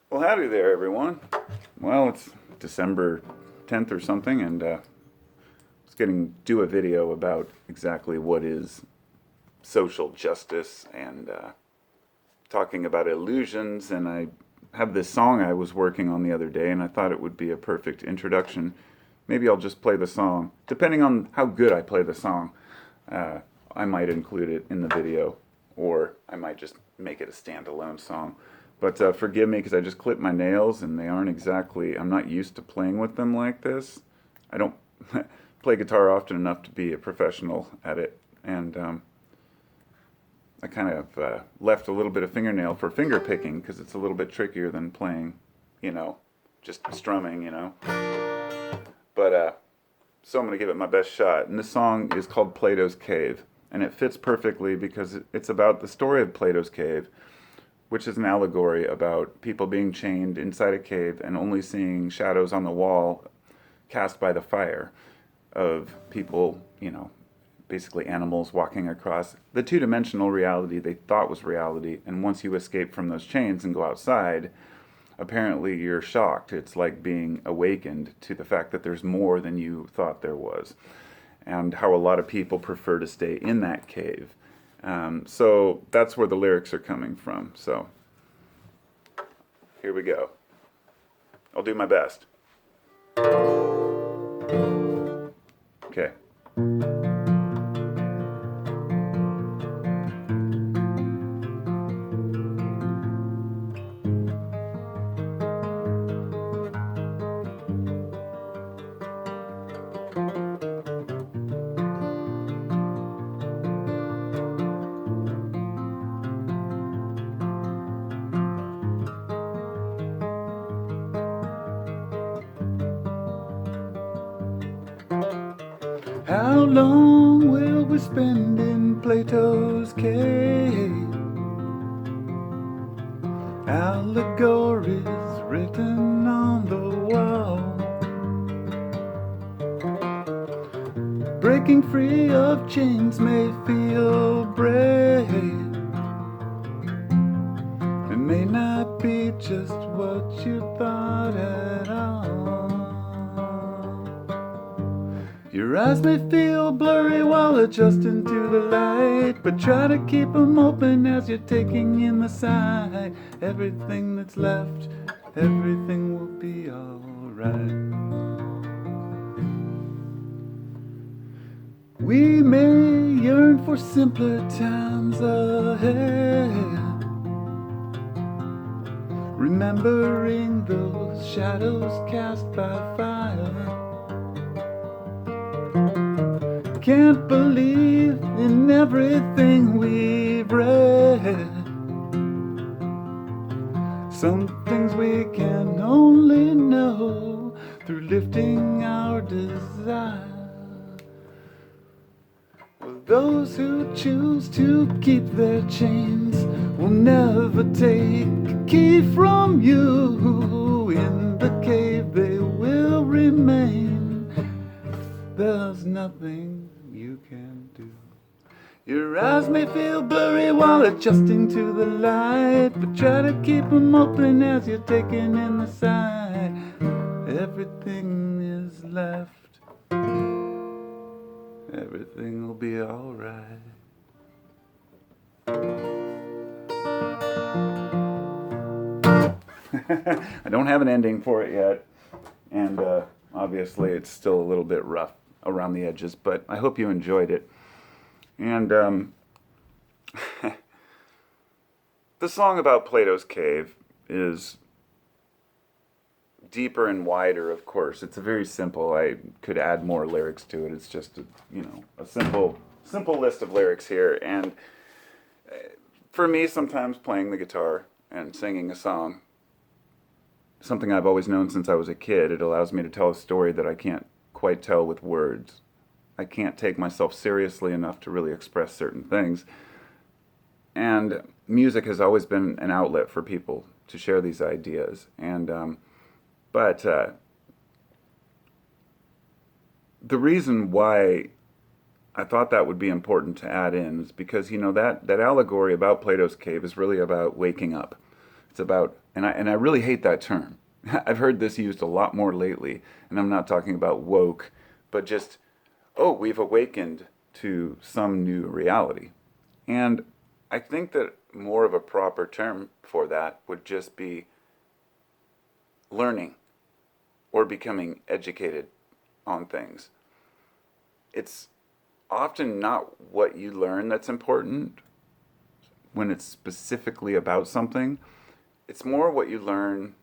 Well, howdy there, everyone. Well, it's December 10th or something, and I was going to do a video about exactly what is social justice and talking about illusions, and I have this song I was working on the other day, and I thought it would be a perfect introduction. Maybe I'll just play the song. Depending on how good I play the song, I might include it in the video, or I might just make it a standalone song. But forgive me because I just clipped my nails and they aren't exactly, I'm not used to playing with them like this. I don't play guitar often enough to be a professional at it. And I kind of left a little bit of fingernail for finger picking because it's a little bit trickier than playing, just strumming, But so I'm going to give it my best shot. And this song is called Plato's Cave. And it fits perfectly because it's about the story of Plato's Cave, which is an allegory about people being chained inside a cave and only seeing shadows on the wall cast by the fire of people, basically animals walking across the two-dimensional reality they thought was reality. And once you escape from those chains and go outside, apparently you're shocked. It's like being awakened to the fact that there's more than you thought there was, and how a lot of people prefer to stay in that cave. So that's where the lyrics are coming from. So here we go. I'll do my best. Okay. How long will we spend in Plato's cave? Allegories written on the wall, breaking free of chains may feel brave. It may not be just what you thought at all. Your eyes may feel blurry while adjusting to the light, but try to keep them open as you're taking in the sight. Everything that's left, everything will be alright. We may yearn for simpler times ahead, remembering those shadows cast by fire. Can't believe in everything we've read. Some things we can only know through lifting our desire. Well, those who choose to keep their chains will never take a key from you. In the cave they will remain. There's nothing you can do. Your eyes may feel blurry while adjusting to the light, but try to keep them open as you're taking in the sight. Everything is left. Everything will be alright. I don't have an ending for it yet, and obviously it's still a little bit rough around the edges, but I hope you enjoyed it. And the song about Plato's Cave is deeper and wider, of course. It's a very simple, I could add more lyrics to it. It's just a simple list of lyrics here. And for me, sometimes playing the guitar and singing a song, something I've always known since I was a kid, it allows me to tell a story that I can't quite tell with words. I can't take myself seriously enough to really express certain things. And music has always been an outlet for people to share these ideas. And but the reason why I thought that would be important to add in is because, that allegory about Plato's cave is really about waking up. It's about And I really hate that term. I've heard this used a lot more lately, and I'm not talking about woke, but just, oh, we've awakened to some new reality. And I think that more of a proper term for that would just be learning or becoming educated on things. It's often not what you learn that's important when it's specifically about something. It's more what you learn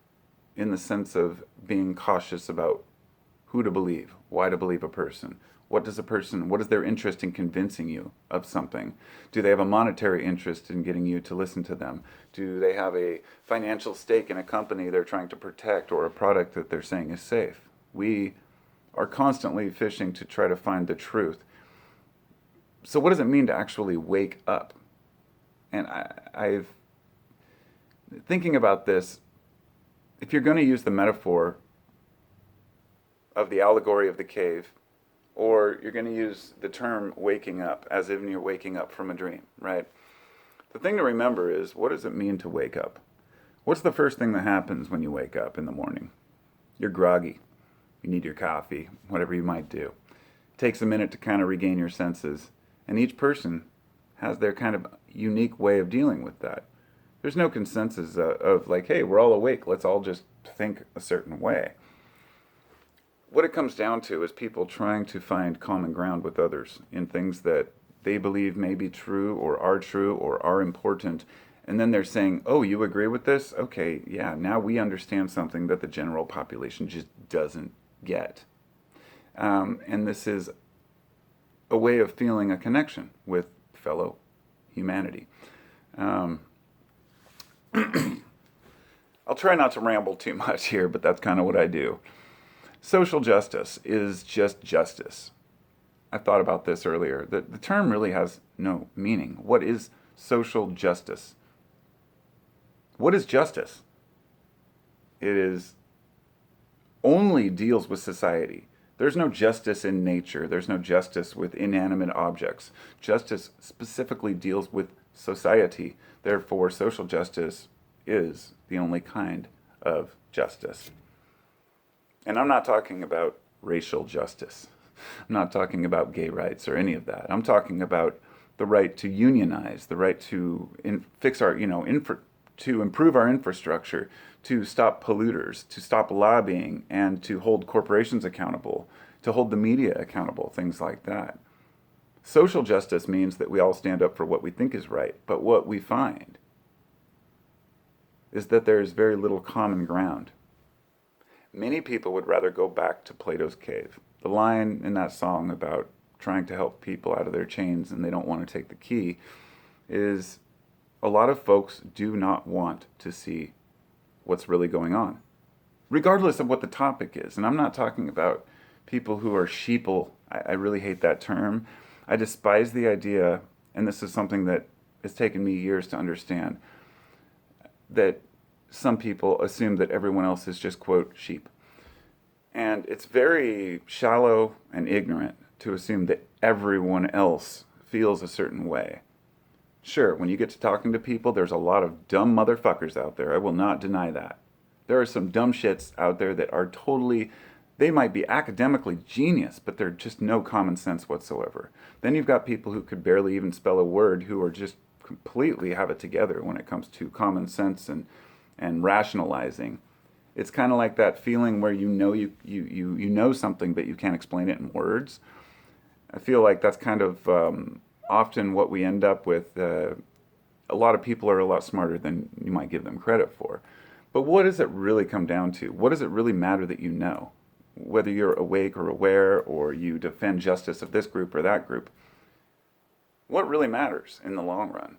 in the sense of being cautious about who to believe, why to believe a person. What is their interest in convincing you of something? Do they have a monetary interest in getting you to listen to them? Do they have a financial stake in a company they're trying to protect or a product that they're saying is safe? We are constantly fishing to try to find the truth. So what does it mean to actually wake up? And I've thinking about this, if you're going to use the metaphor of the allegory of the cave, or you're going to use the term waking up, as if you're waking up from a dream, right? The thing to remember is, what does it mean to wake up? What's the first thing that happens when you wake up in the morning? You're groggy. You need your coffee, whatever you might do. It takes a minute to kind of regain your senses, and each person has their kind of unique way of dealing with that. There's no consensus of like, hey, we're all awake, let's all just think a certain way. What it comes down to is people trying to find common ground with others in things that they believe may be true or are important. And then they're saying, oh, you agree with this? Okay, yeah, now we understand something that the general population just doesn't get. And this is a way of feeling a connection with fellow humanity. I'll try not to ramble too much here, but that's kind of what I do. Social justice is just justice. I thought about this earlier. The term really has no meaning. What is social justice? What is justice? It is only deals with society. There's no justice in nature. There's no justice with inanimate objects. Justice specifically deals with society. Therefore, social justice is the only kind of justice. And I'm not talking about racial justice. I'm not talking about gay rights or any of that. I'm talking about the right to unionize, the right to to improve our infrastructure, to stop polluters, to stop lobbying, and to hold corporations accountable, to hold the media accountable, things like that. Social justice means that we all stand up for what we think is right, but what we find is that there is very little common ground. Many people would rather go back to Plato's cave. The line in that song about trying to help people out of their chains and they don't want to take the key is a lot of folks do not want to see what's really going on, regardless of what the topic is. And I'm not talking about people who are sheeple. I really hate that term. I despise the idea, and this is something that has taken me years to understand, that some people assume that everyone else is just, quote, sheep. And it's very shallow and ignorant to assume that everyone else feels a certain way. Sure, when you get to talking to people, there's a lot of dumb motherfuckers out there. I will not deny that. There are some dumb shits out there that are totally, they might be academically genius, but they're just no common sense whatsoever. Then you've got people who could barely even spell a word who are just completely have it together when it comes to common sense and rationalizing. It's kind of like that feeling where you know something, but you can't explain it in words. I feel like that's kind of often what we end up with. A lot of people are a lot smarter than you might give them credit for. But what does it really come down to? What does it really matter that you know? Whether you're awake or aware, or you defend justice of this group or that group, what really matters in the long run?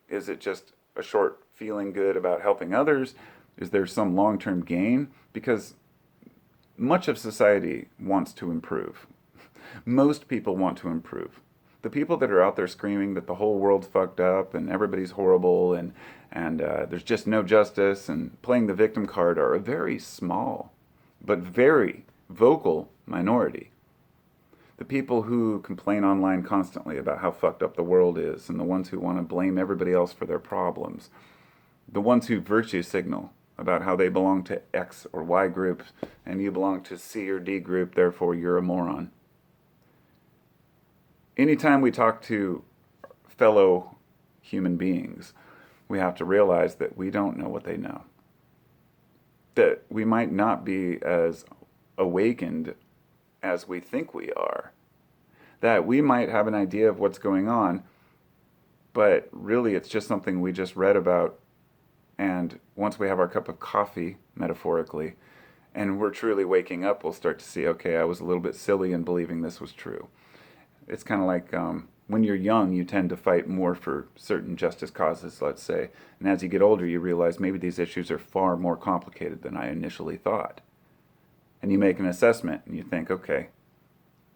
Is it just a short feeling good about helping others? Is there some long-term gain? Because much of society wants to improve. Most people want to improve. The people that are out there screaming that the whole world's fucked up and everybody's horrible and there's just no justice and playing the victim card are a very small but very vocal minority. The people who complain online constantly about how fucked up the world is, and the ones who want to blame everybody else for their problems, the ones who virtue signal about how they belong to X or Y group, and you belong to C or D group, therefore you're a moron. Anytime we talk to fellow human beings, we have to realize that we don't know what they know. That we might not be as awakened as we think we are. That we might have an idea of what's going on, but really it's just something we just read about. And once we have our cup of coffee, metaphorically, and we're truly waking up, we'll start to see, okay, I was a little bit silly in believing this was true. It's kind of like when you're young, you tend to fight more for certain justice causes, let's say. And as you get older, you realize maybe these issues are far more complicated than I initially thought. And you make an assessment and you think, okay,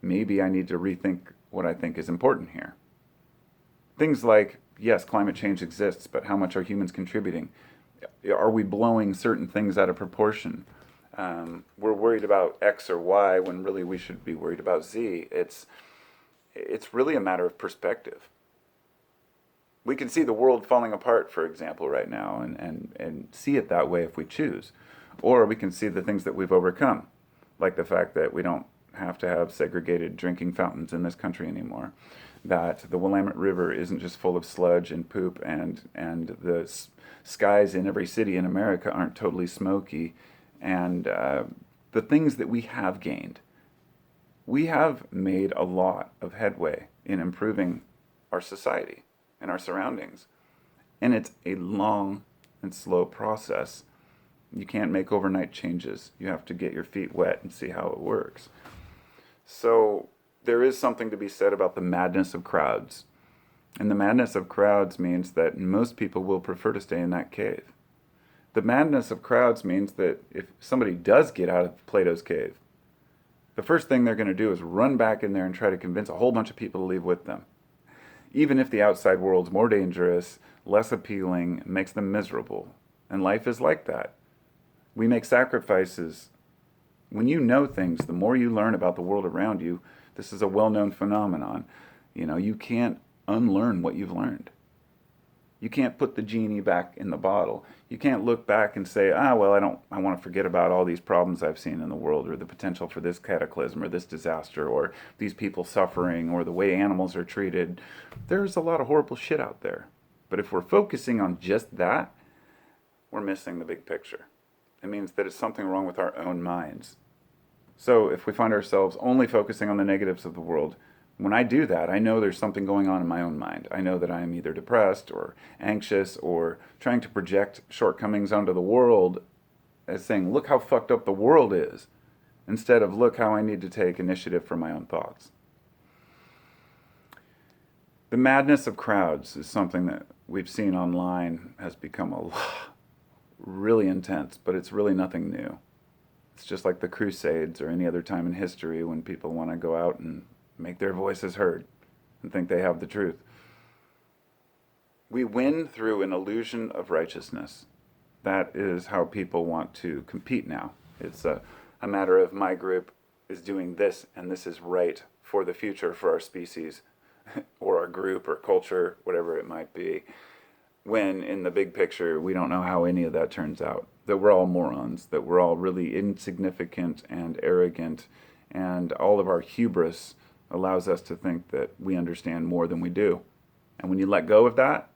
maybe I need to rethink what I think is important here. Things like, yes, climate change exists, but how much are humans contributing? Are we blowing certain things out of proportion? We're worried about X or Y when really we should be worried about Z. It's really a matter of perspective. We can see the world falling apart, for example, right now, and see it that way if we choose. Or we can see the things that we've overcome, like the fact that we don't have to have segregated drinking fountains in this country anymore, that the Willamette River isn't just full of sludge and poop, and the skies in every city in America aren't totally smoky, and the things that we have gained. We have made a lot of headway in improving our society and our surroundings. And it's a long and slow process. You can't make overnight changes. You have to get your feet wet and see how it works. So there is something to be said about the madness of crowds. And the madness of crowds means that most people will prefer to stay in that cave. The madness of crowds means that if somebody does get out of Plato's cave, the first thing they're going to do is run back in there and try to convince a whole bunch of people to leave with them. Even if the outside world's more dangerous, less appealing, makes them miserable. And life is like that. We make sacrifices. When you know things, the more you learn about the world around you, this is a well-known phenomenon. You can't unlearn what you've learned. You can't put the genie back in the bottle. You can't look back and say, I want to forget about all these problems I've seen in the world, or the potential for this cataclysm, or this disaster, or these people suffering, or the way animals are treated. There's a lot of horrible shit out there. But if we're focusing on just that, we're missing the big picture. It means that it's something wrong with our own minds. So if we find ourselves only focusing on the negatives of the world, when I do that, I know there's something going on in my own mind. I know that I am either depressed or anxious or trying to project shortcomings onto the world as saying, look how fucked up the world is, instead of look how I need to take initiative for my own thoughts. The madness of crowds is something that we've seen online has become really intense, but it's really nothing new. It's just like the Crusades or any other time in history when people want to go out and make their voices heard and think they have the truth. We win through an illusion of righteousness. That is how people want to compete now. It's a matter of my group is doing this, and this is right for the future for our species or our group or culture, whatever it might be. When in the big picture, we don't know how any of that turns out. That we're all morons, that we're all really insignificant and arrogant, and all of our hubris allows us to think that we understand more than we do. And when you let go of that,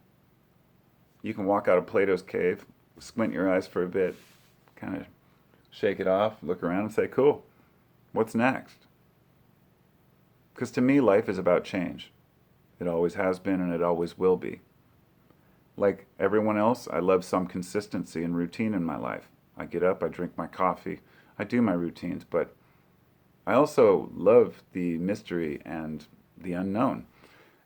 you can walk out of Plato's cave, squint your eyes for a bit, kind of shake it off, look around and say, cool, what's next? Because to me, life is about change. It always has been and it always will be. Like everyone else, I love some consistency and routine in my life. I get up, I drink my coffee, I do my routines, but I also love the mystery and the unknown.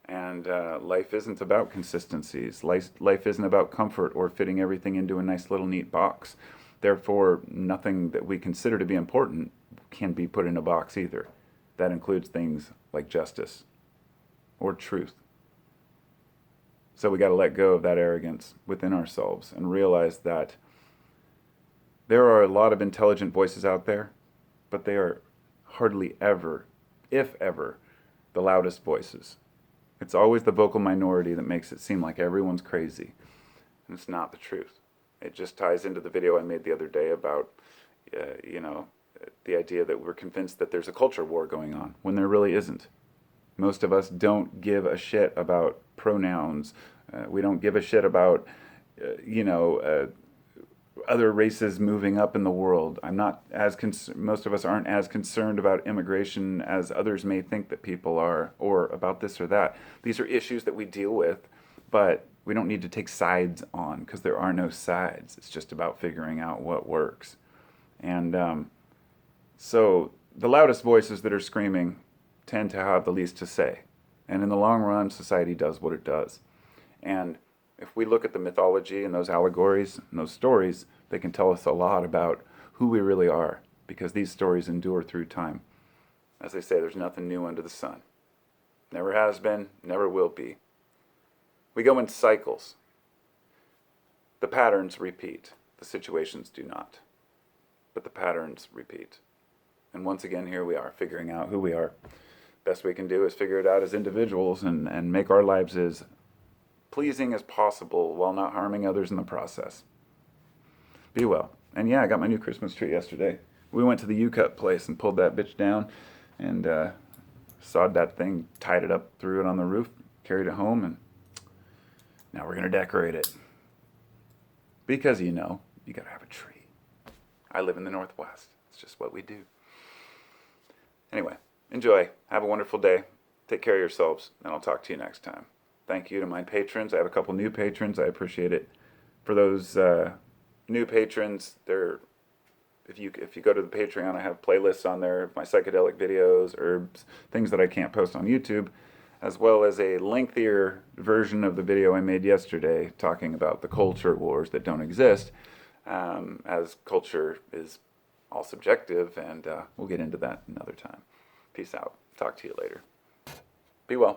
And life isn't about consistencies. Life isn't about comfort or fitting everything into a nice little neat box. Therefore, nothing that we consider to be important can be put in a box either. That includes things like justice or truth. So we got to let go of that arrogance within ourselves and realize that there are a lot of intelligent voices out there, but they are hardly ever, if ever, the loudest voices. It's always the vocal minority that makes it seem like everyone's crazy. And it's not the truth. It just ties into the video I made the other day about, the idea that we're convinced that there's a culture war going on when there really isn't. Most of us don't give a shit about pronouns. We don't give a shit about, other races moving up in the world. I'm not as most of us aren't as concerned about immigration as others may think that people are, or about this or that. These are issues that we deal with, but we don't need to take sides on, because there are no sides. It's just about figuring out what works. And so the loudest voices that are screaming tend to have the least to say. And in the long run, society does what it does. And if we look at the mythology and those allegories and those stories, they can tell us a lot about who we really are, because these stories endure through time. As they say, there's nothing new under the sun. Never has been, never will be. We go in cycles. The patterns repeat. The situations do not. But the patterns repeat. And once again, here we are, figuring out who we are. Best we can do is figure it out as individuals and make our lives as pleasing as possible while not harming others in the process. Be well. And yeah, I got my new Christmas tree yesterday. We went to the U-Cut place and pulled that bitch down and sawed that thing, tied it up, threw it on the roof, carried it home, and now we're going to decorate it. Because, you got to have a tree. I live in the Northwest. It's just what we do. Anyway, enjoy. Have a wonderful day. Take care of yourselves, and I'll talk to you next time. Thank you to my patrons. I have a couple new patrons. I appreciate it. For those new patrons, if you go to the Patreon, I have playlists on there of my psychedelic videos, herbs, things that I can't post on YouTube, as well as a lengthier version of the video I made yesterday talking about the culture wars that don't exist, as culture is all subjective, and we'll get into that another time. Peace out. Talk to you later. Be well.